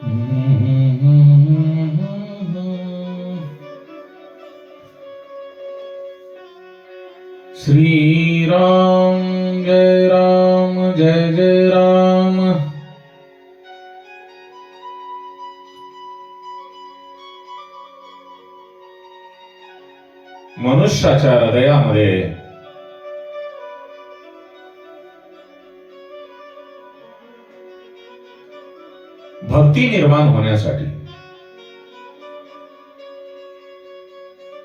श्री राम जय जय राम. मनुष्याच्या हृदयामध्ये भक्ती निर्माण होण्यासाठी,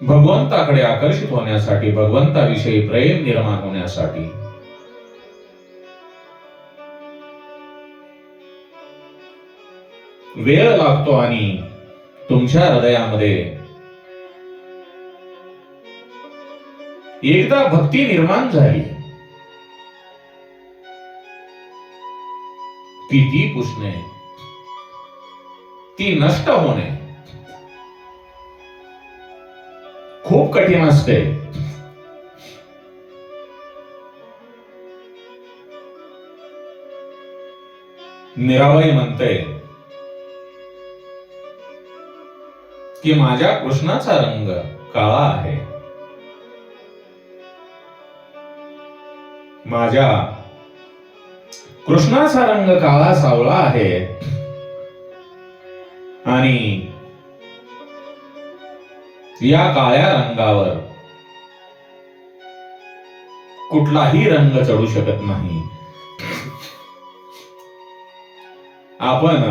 भगवंताकडे आकर्षित होण्यासाठी, भगवंताविषयी प्रेम निर्माण होण्यासाठी वेळ लागतो. आणि तुमच्या हृदयामध्ये एकदा भक्ती निर्माण झाली की ती पुसणे, ती नष्ट होणे खूप कठीण असते. मीराबाई म्हणते की माझ्या कृष्णाचा रंग काळा आहे, माझ्या कृष्णाचा रंग काळा सावळा आहे. आणि या काळ्या रंगावर कुठलाही रंग चढू शकत नाही. आपण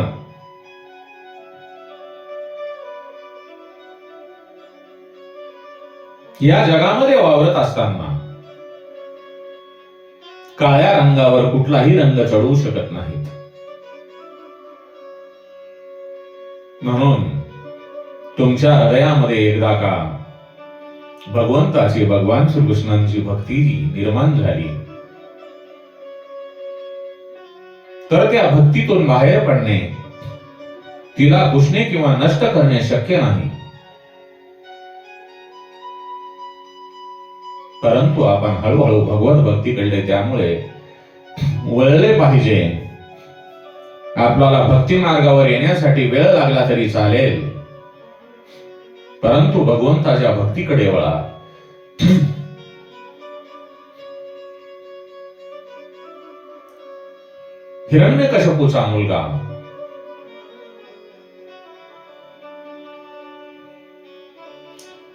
या जगामध्ये वावरत असताना काळ्या रंगावर कुठलाही रंग चढवू शकत नाहीत. म्हणून तुमच्या हृदयामध्ये एकदा का भगवंताची, भगवान श्रीकृष्णांची भक्ती निर्माण झाली तर त्या भक्तीतून बाहेर पडणे, तिला पुसणे किंवा नष्ट करणे शक्य नाही. परंतु आपण हळूहळू भगवत भक्तीकडे त्यामुळे वळले पाहिजे. आपल्याला भक्ती मार्गावर येण्यासाठी वेळ लागला तरी चालेल, परंतु भगवंताच्या भक्तीकडे वळा. हिरण्यकश्यपूचा मुलगा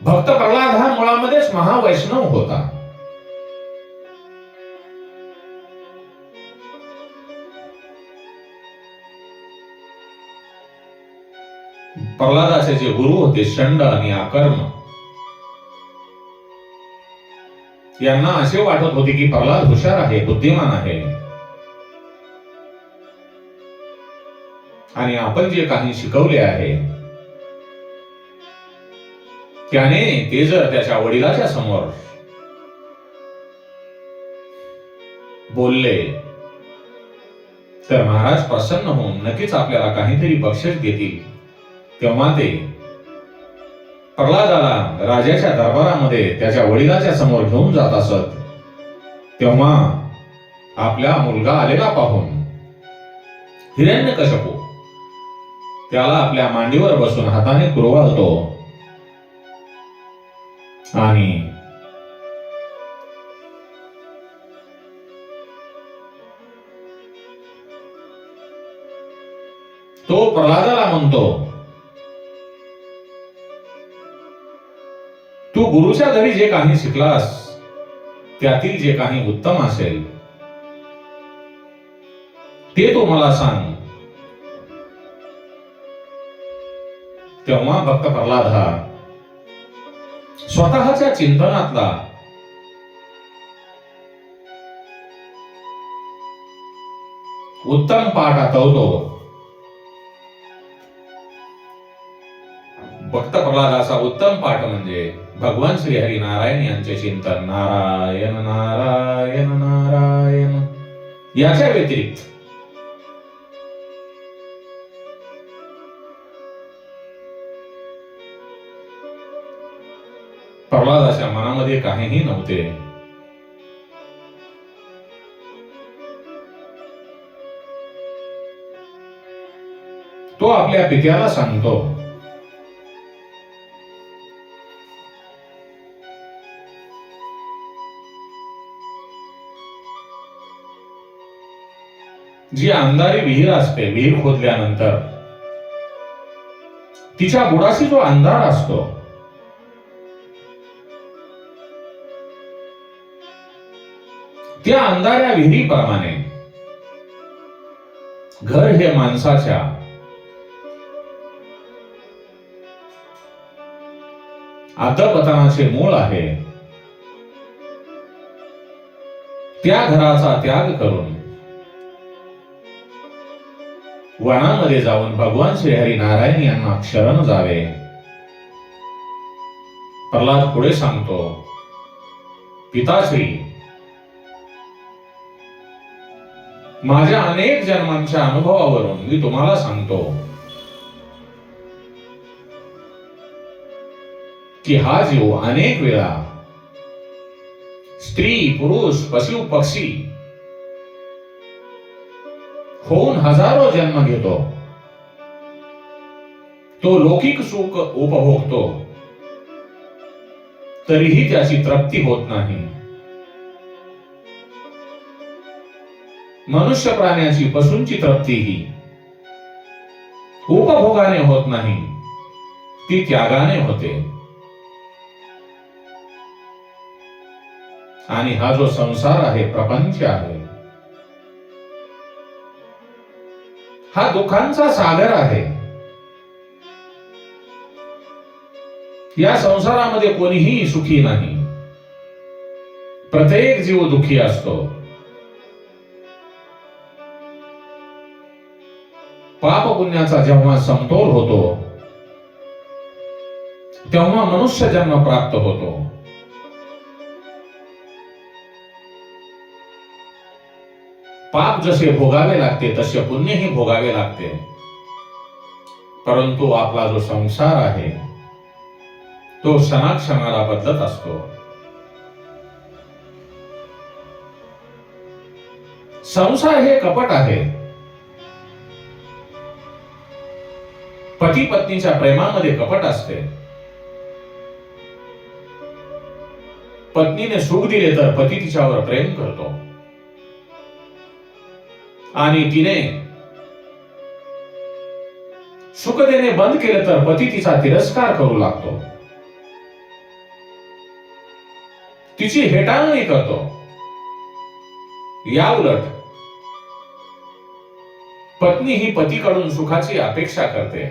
भक्त प्रल्हाद हा मुळामध्येच महावैष्णव होता. प्रल्हादाचे जे गुरु होते षंड आणि आकर्म, यांना असे वाटत होते की प्रल्हाद हुशार आहे, बुद्धिमान आहे, आणि आपण जे काही शिकवले आहे त्याने ते जर त्याच्या वडिलाच्या समोर बोलले तर महाराज प्रसन्न होऊन नक्कीच आपल्याला काहीतरी बक्षीस देतील. तेव्हा ते प्रल्हादाला राजाच्या दरबारामध्ये त्याच्या वडिलाच्या समोर घेऊन जात असत. तेव्हा आपला मुलगा आलेला पाहून हिरण्यकश्यपू त्याला आपल्या मांडीवर बसून हाताने कुरवाळतो आणि तो प्रल्हादाला म्हणतो, तू गुरुच्या घरी जे काही शिकलास त्यातील जे काही उत्तम असेल ते तू मला सांग. तेव्हा भक्त प्रल्हाद हा स्वतःच्या चिंतनातला उत्तम पाठ आठवतो. भक्त प्रल्हादाचा उत्तम पाठ म्हणजे भगवान श्री हरी नारायण यांचे चिंतन. नारायण नारायण नारायण. याच्या व्यतिरिक्त प्रल्हादाच्या मनामध्ये काहीही नव्हते. तो आपल्या पित्याला सांगतो, जी अंधारी विहीर असते, विहीर खोदल्यानंतर तिच्या बुडाशी जो अंधार असतो, त्या अंधाऱ्या विहिरीप्रमाणे घर हे माणसाच्या अधपतनाचे मूळ आहे. त्या घराचा त्याग करून वनामध्ये जाऊन भगवान श्रीहरी नारायण यांना शरण जावे. प्रल्हाद पुढे सांगतो, पिताश्री, माझ्या अनेक जन्मांच्या अनुभवावरून मी तुम्हाला सांगतो की हा जीव अनेक वेळा स्त्री, पुरुष, पशु, पक्षी होऊन हजारो जन्म घेतो. तो लौकिक सुख उपभोगतो, तरीही त्याची तृप्ती होत नाही. मनुष्य प्राण्याची, पशूंची तृप्तीही उपभोगाने होत नाही, ती त्यागाने होते. आणि हा जो संसार आहे, प्रपंच आहे, हा दुःखांचा सागर आहे. या संसारामध्ये कोणीही सुखी नाही. प्रत्येक जीव दुःखी असतो. पाप पुण्याचा जेव्हा समतोल होतो, तेव्हा मनुष्य जन्म प्राप्त होतो. पाप जसे भोगावे लागते तसे पुण्यही भोगावे लागते. परंतु आपला जो संसार आहे तो क्षणाक्षणाला बदलत असतो. संसार हे कपट आहे. पती पत्नीच्या प्रेमामध्ये कपट असते. पत्नीने सुख दिले तर पती तिच्यावर प्रेम करतो, आणि तिने सुख देणे बंद केले तर पती तिचा तिरस्कार करू लागतो, तिची हेटाळणी करतो. या उलट पत्नी ही पतीकडून सुखाची अपेक्षा करते,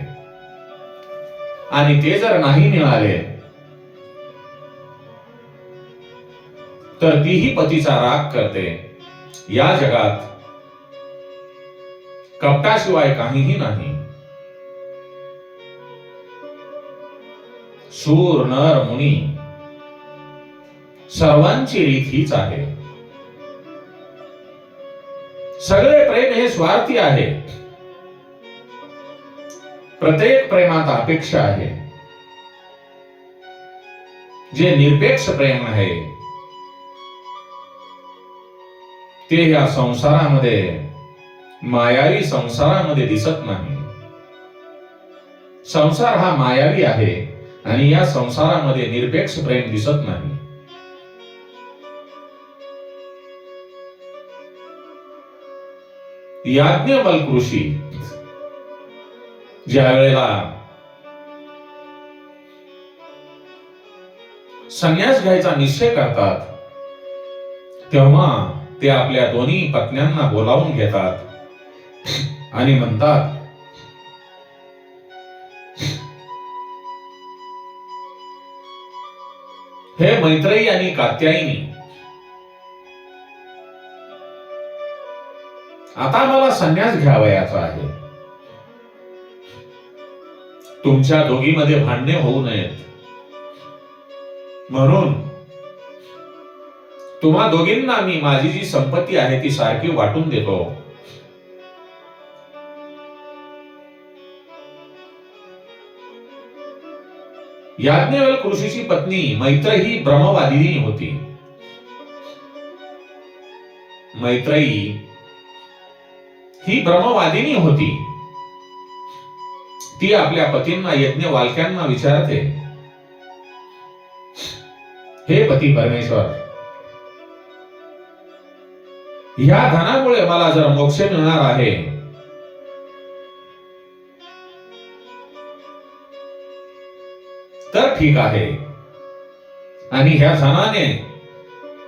आणि ते जर नाही मिळाले तर तीही पतीचा राग करते. या जगात कपटाशिवाय काहीही नाही. शूर, नर, मुनी सर्वांची रीत हीच आहे. सगळे प्रेम हे स्वार्थी आहे. प्रत्येक प्रेमात अपेक्षा आहे. जे निरपेक्ष प्रेम आहे ते या संसारामध्ये, मायावी संसारामध्ये दिसत नाही. संसार हा मायावी आहे आणि या संसारामध्ये निरपेक्ष प्रेम दिसत नाही. याज्ञवल्क्य ऋषी ज्या वेळेला संन्यास घ्यायचा निश्चय करतात, तेव्हा ते आपल्या दोन्ही पत्न्यांना बोलावून घेतात आणि म्हणतात, हे मैत्रेयी आणि कात्यायनी, आता मला संन्यास घ्यावयाचा आहे. तुमच्या दोघीमध्ये भांडणे होऊ नयेत म्हणून तुम्हा दोघींना मी माझी जी संपत्ती आहे ती सारखी वाटून देतो. याज्ञवल्क्य ऋषीची पत्नी मैत्रेयी ही ब्रह्मवादिनी होती. मैत्रेयी ही ब्रह्मवादिनी होती. ती आपल्या पतींना यज्ञ वालक्यांना विचारते, हे पती परमेश्वर, या धनामुळे मला जर मोक्ष मिळणार आहे तर ठीक आहे, आणि ह्या धनाने,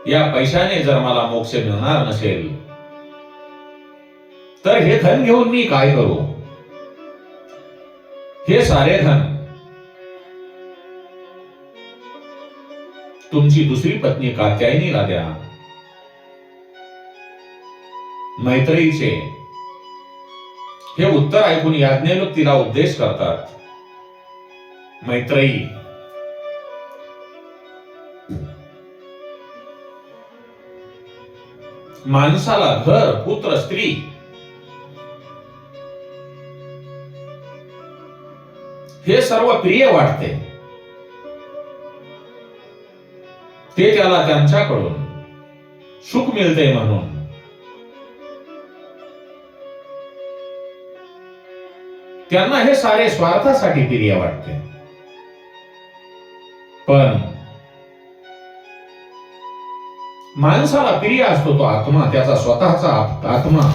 या पैशाने जर मला मोक्ष मिळणार नसेल तर हे धन घेऊन मी काय करू? हे सारे धन तुमची दुसरी पत्नी कात्यायनीला द्या. मैत्रेयीचे हे उत्तर ऐकून याज्ञवल्क्य तिला उपदेश करतात. मैत्रेयी, माणसाला घर, पुत्र, स्त्री हे सर्व प्रिय वाटते. ते त्याला त्यांच्याकडून सुख मिळते म्हणून. त्यांना हे सारे स्वार्थासाठी प्रिय वाटते. पण माणसाला प्रिय असतो तो आत्मा, त्याचा स्वतःचा आत्मा.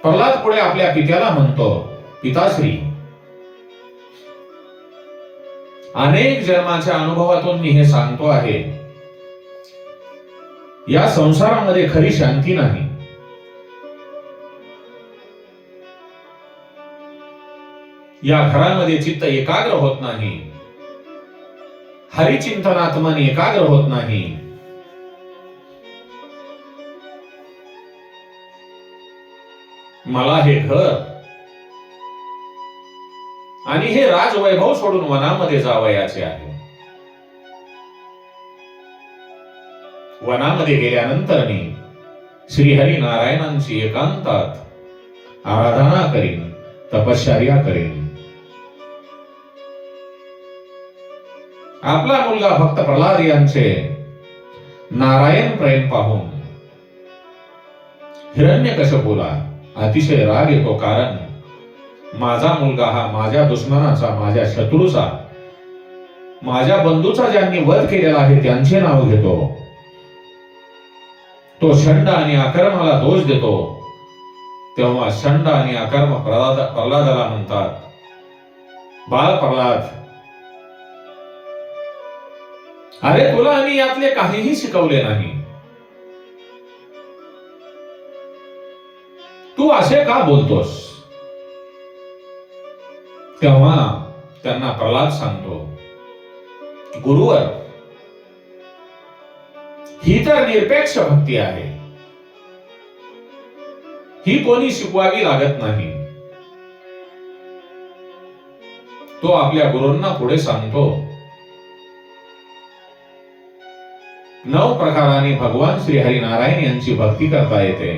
प्रल्हाद पुढे आपल्या पित्याला म्हणतो, पिताश्री, अनेक जन्माच्या अनुभवातून मी हे सांगतो आहे, या संसारामध्ये खरी शांती नाही. या घरामध्ये चित्त एकाग्र होत नाही, हरिचिंतनात मन एकाग्र होत नाही. मला हे घर आणि हे राजवैभव सोडून वनामध्ये जावयाचे आहे. वनामध्ये गेल्यानंतर मी श्रीहरी नारायणांची एकांतात आराधना करीन, तपश्चर्या करीन. आपला मुलगा भक्त प्रल्हाद यांचे नारायण प्रेम पाहून हिरण्यकश्यपूला अतिशय राग येतो. कारण माझा मुलगा हा माझ्या दुश्मनाचा, माझ्या शत्रूचा, माझ्या बंधूचा ज्यांनी वध केलेला आहे त्यांचे नाव घेतो. तो षंड आणि अकर्माला दोष देतो. तेव्हा षंड आणि अकर्म प्रल्हादाला म्हणतात, बाळ प्रल्हाद, अरे तुला आम्ही यातले काहीही शिकवले नाही, तू असे का बोलतोस? तेव्हा त्यांना प्रल्हाद सांगतो, गुरुवर, ही तर निरपेक्ष भक्ती आहे, ही कोणी शिकवावी लागत नाही. तो आपल्या गुरूंना पुढे सांगतो, 9 प्रकाराने भगवान श्री हरी नारायण यांची भक्ती करता येते.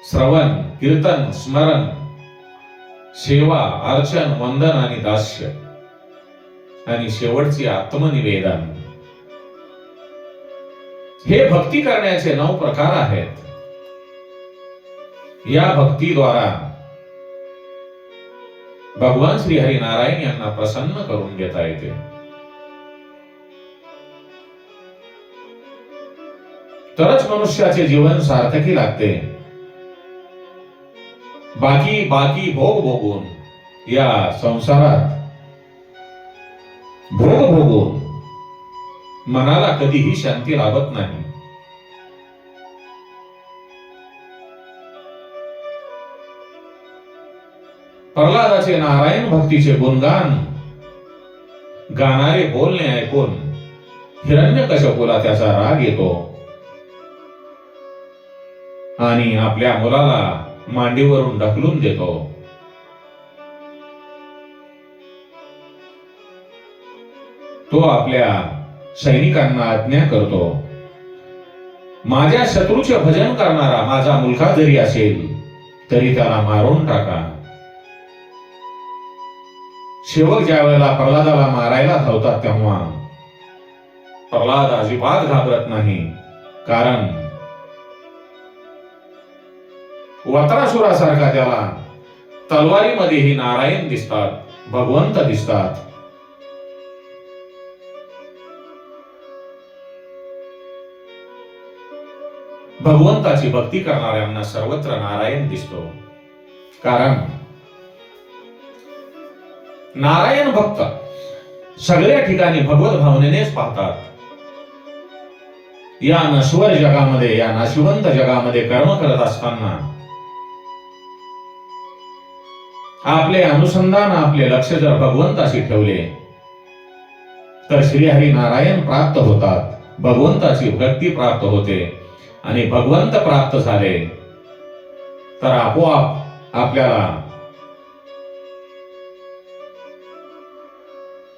श्रवण, कीर्तन, स्मरण, सेवा, अर्चन, वंदन आणि दास्य, आणि शेवटची आत्मनिवेदन. हे भक्ती करण्याचे 9 प्रकार आहेत. या भक्तीद्वारा भगवान श्री हरी नारायण यांना प्रसन्न करून घेता येते. तरच मनुष्याचे जीवन सार्थकी लागते. बाकी भोग भोगून, या संसारात भोग भोगून मनाला कधीही शांती लाभत नाही. प्रल्हादाचे नारायण भक्तीचे गुणगान गाणारे बोलणे ऐकून हिरण्यकश्यपूला त्याचा राग येतो आणि आपल्या मुलाला मांडीवरून ढकलून देतो. तो आपल्या सैनिकांना आज्ञा करतो, माझ्या शत्रूचे भजन करणारा माझा मुलगा जरी असेल तरी त्याला मारून टाका. शेवट ज्या वेळेला प्रल्हादाला मारायला धावतात तेव्हा प्रल्हाद अजिबात घाबरत नाही. कारण वत्रासुरासारखा त्याला तलवारीमध्येही नारायण दिसतात, भगवंत दिसतात. भगवंताची भक्ती करणाऱ्यांना सर्वत्र नारायण दिसतो. कारण नारायण भक्त सगळ्या ठिकाणी भगवत भावनेनेच पाहतात. या नश्वर जगामध्ये, या नाशिवंत जगामध्ये कर्म करत असताना आपले अनुसंधान, आपले लक्ष जर भगवंताशी ठेवले तर श्रीहरी नारायण प्राप्त होतात, भगवंताची भक्ती प्राप्त होते. आणि भगवंत प्राप्त झाले तर आपोआप आपल्याला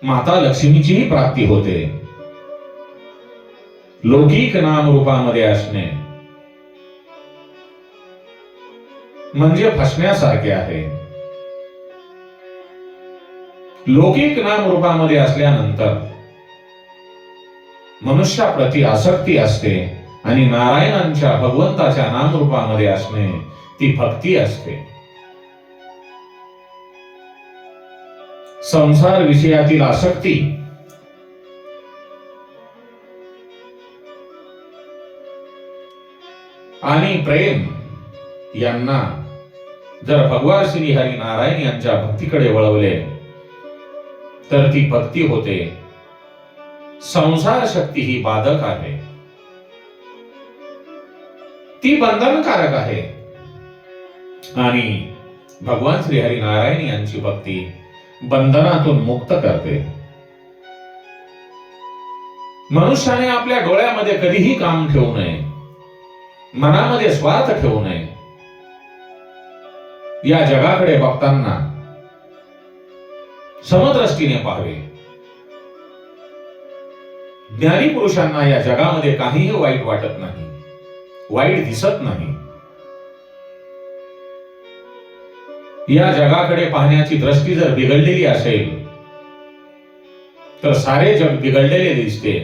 माता लक्ष्मीचीही प्राप्ती होते. लौकिक नाम रूपामध्ये असणे म्हणजे फसण्यासारखे आहे. लौकिक नाम रूपामध्ये असल्यानंतर मनुष्याप्रती आसक्ती असते आणि नारायणांच्या भगवंताच्या नामरूपामध्ये असणे ती भक्ती असते. संसार विषयातील आसक्ती आणि प्रेम यांना जर भगवान श्री हरी नारायण यांच्या भक्तीकडे वळवले तर ती भक्ती होते. संसार शक्ती ही बाधक आहे, ती बंधनकारक आहे. आणि भगवान श्री हरी नारायण यांची भक्ती बंधनातून मुक्त करते. मनुष्याने आपल्या डोळ्यामध्ये कधीही काम ठेवू नये, मनामध्ये स्वार्थ ठेवू नये. या जगाकडे बघताना समदृष्टीने पाहावे. ज्ञानी पुरुषांना या जगामध्ये काहीही वाईट वाटत नाही, वाईट दिसत नाही. या जगाकडे पाहण्याची दृष्टी जर बिघडलेली असेल तर सारे जग बिघडलेले दिसते.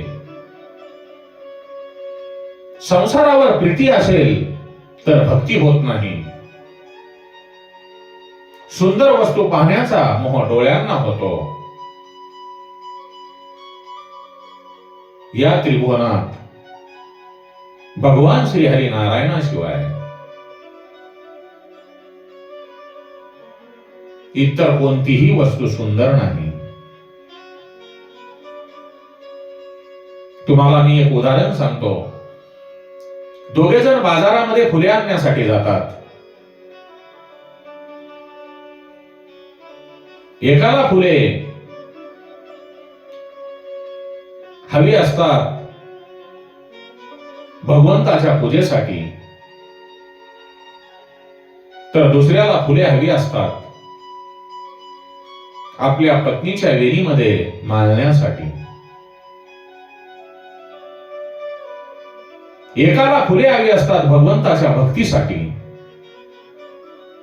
संसारावर प्रीती असेल तर भक्ती होत नाही. सुंदर वस्तू पाहण्याचा मोह डोळ्यांना होतो. या त्रिभुवनात भगवान श्री हरी नारायणाशिवाय इतर कोणतीही वस्तू सुंदर नाही. तुम्हाला मी एक उदाहरण सांगतो. दोघे जण बाजारामध्ये फुले आणण्यासाठी जातात. एकाला फुले हवी असतात भगवंताच्या पूजेसाठी, तर दुसऱ्याला फुले हवी असतात आपल्या पत्नीच्या वेणीमध्ये माळण्यासाठी. एकाला फुले हवी असतात भगवंताच्या भक्तीसाठी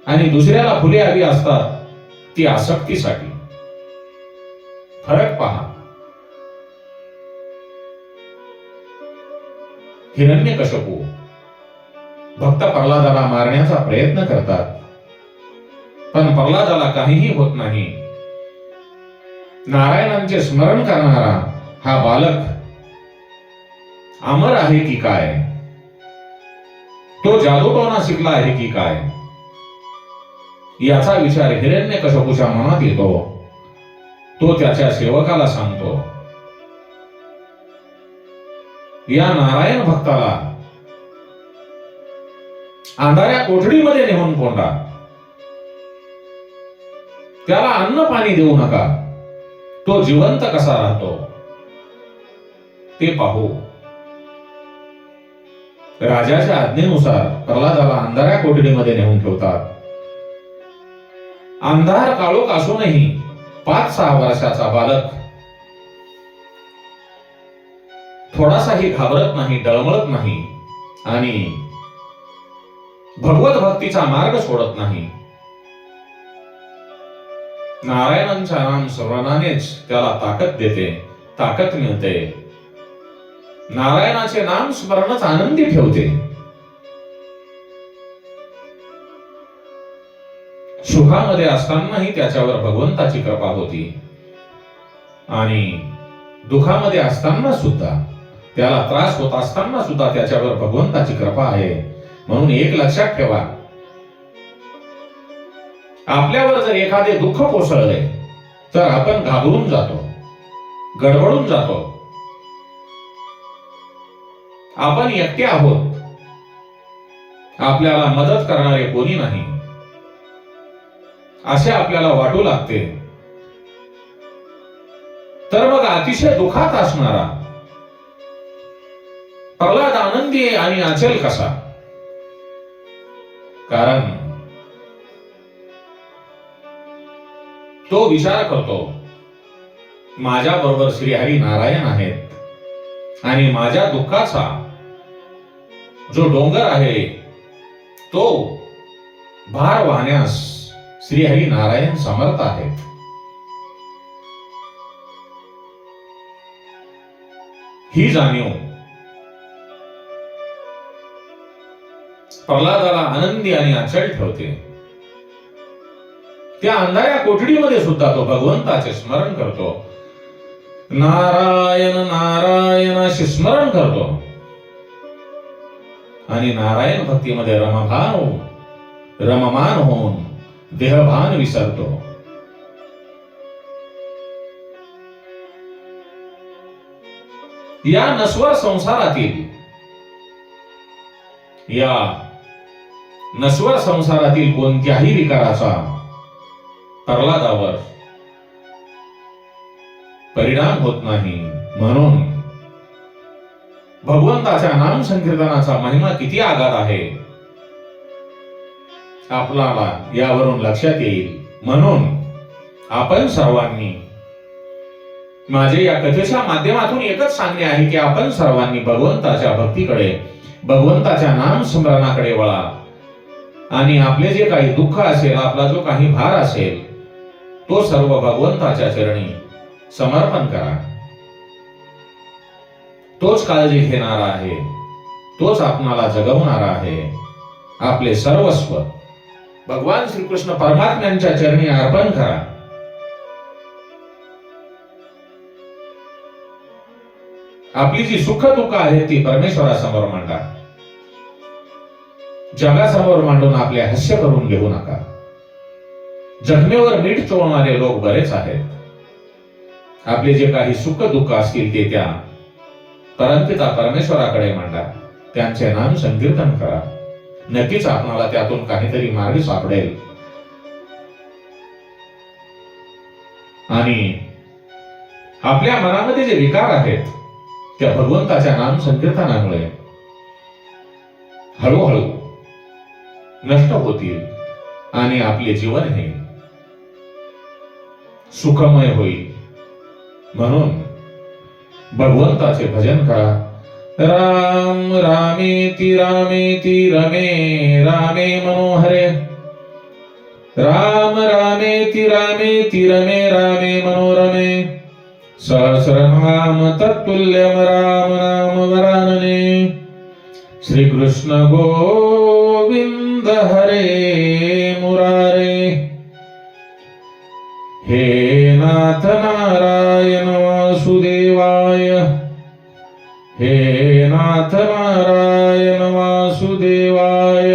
आणि दुसऱ्याला फुले हवी असतात ती आसक्तीसाठी. फरक पहा. हिरण्यकश्यपू भक्त प्रल्हादाला मारण्याचा प्रयत्न करतात, पण प्रल्हादाला काहीही होत नाही. नारायणांचे स्मरण करणारा हा बालक अमर आहे की काय, तो जादूटोणा शिकला आहे की काय, याचा विचार हिरण्यकश्यपूच्या मनात येतो. तो त्याच्या सेवकाला सांगतो. या नारायण भक्ताला अंधाऱ्या कोठडीमध्ये नेऊन कोंडा. त्याला अन्न पाणी देऊ नका. तो जिवंत कसा राहतो ते पाहू. राजाच्या आज्ञेनुसार प्रल्हादाला अंधाऱ्या कोठडीमध्ये नेऊन ठेवतात. अंधार काळोख असूनही 5-6 वर्षाचा बालक थोडासाही घाबरत नाही, डळमळत नाही आणि भगवत भक्तीचा मार्ग सोडत नाही. नारायणांच्या नाम स्मरणानेच त्याला ताकद देते, ताकद मिळते. नारायणाचे नाम स्मरणच आनंदी ठेवते. सुखामध्ये असतानाही त्याच्यावर भगवंताची कृपा होती आणि दुखामध्ये असताना सुद्धा, त्याला त्रास होत असताना सुद्धा त्याच्यावर भगवंताची कृपा आहे. म्हणून एक लक्षात ठेवा, आपल्यावर जर एखादे दुःख कोसळले तर आपण घाबरून जातो, गडबडून जातो. आपण एकटे आहोत, आपल्याला मदत करणारे कोणी नाही असे आपल्याला वाटू लागते. तर मग अतिशय दुःखात असणारा प्रल्हाद आनंदी आणि अचल कसा? कारण तो विचार करतो, माझ्या बरोबर श्रीहरी नारायण आहेत आणि माझ्या दुःखाचा जो डोंगर आहे तो भार वाहण्यास श्रीहरी नारायण समर्थ आहेत. ही जाणीव प्रल्हादाला आनंदी आणि अचल ठेवते. त्या अंधाऱ्या कोठडीमध्ये सुद्धा तो भगवंताचे स्मरण करतो, नारायण नारायण असे स्मरण करतो आणि नारायण भक्तीमध्ये रममान होऊन देहभान विसरतो. या नश्वर संसारातील कोणत्याही विकाराचा प्रल्हादावर परिणाम होत नाही. म्हणून भगवंताच्या नाम संकीर्तनाचा महिमा किती आगाध आहे आपल्याला यावरून लक्षात येईल. म्हणून आपण सर्वांनी, माझे या कथेच्या माध्यमातून एकच सांगणे आहे की आपण सर्वांनी भगवंताच्या भक्तीकडे, भगवंताच्या नाम स्मरणाकडे वळा आणि आपले जे काही दुःख असेल, आपला जो काही भार असेल तो सर्व भगवंताच्या चरणी समर्पण करा. तोच काळजी घेणारा आहे, तोच आपणाला जगवणारा आहे. आपले सर्वस्व भगवान श्रीकृष्ण परमात्म्यांच्या चरणी अर्पण करा. आपली जी सुख दुःख आहेत ती परमेश्वरासमोर मांडा. जगासमोर मांडून आपले हास्य करून घेऊ नका. जखमेवर मीठ चोळणारे लोक बरेच आहेत. आपले जे काही सुख दुःख असतील ते त्या परमपिता परमेश्वराकडे मांडा. त्यांचे नाम संकीर्तन करा. नक्कीच आपणाला त्यातून काहीतरी मार्ग सापडेल आणि आपल्या मनामध्ये जे विकार आहेत त्या भगवंताच्या नाम संकीर्तनामुळे हळूहळू नष्ट होतील आणि आपले जीवन हे सुखमय होईल. म्हणून भगवंताचे भजन करा. राम रामेति रामेति रमे रामे मनोहरे, राम रामेति रामेति रमे रामे मनोरमे, सहस्रनाम तत्तुल्यम राम नाम वरानने. श्री कृष्ण गोविंद हरे मुरारे, हे नाथ नारायण वासुदेवाय, हे नाथ नारायण वासुदेवाय.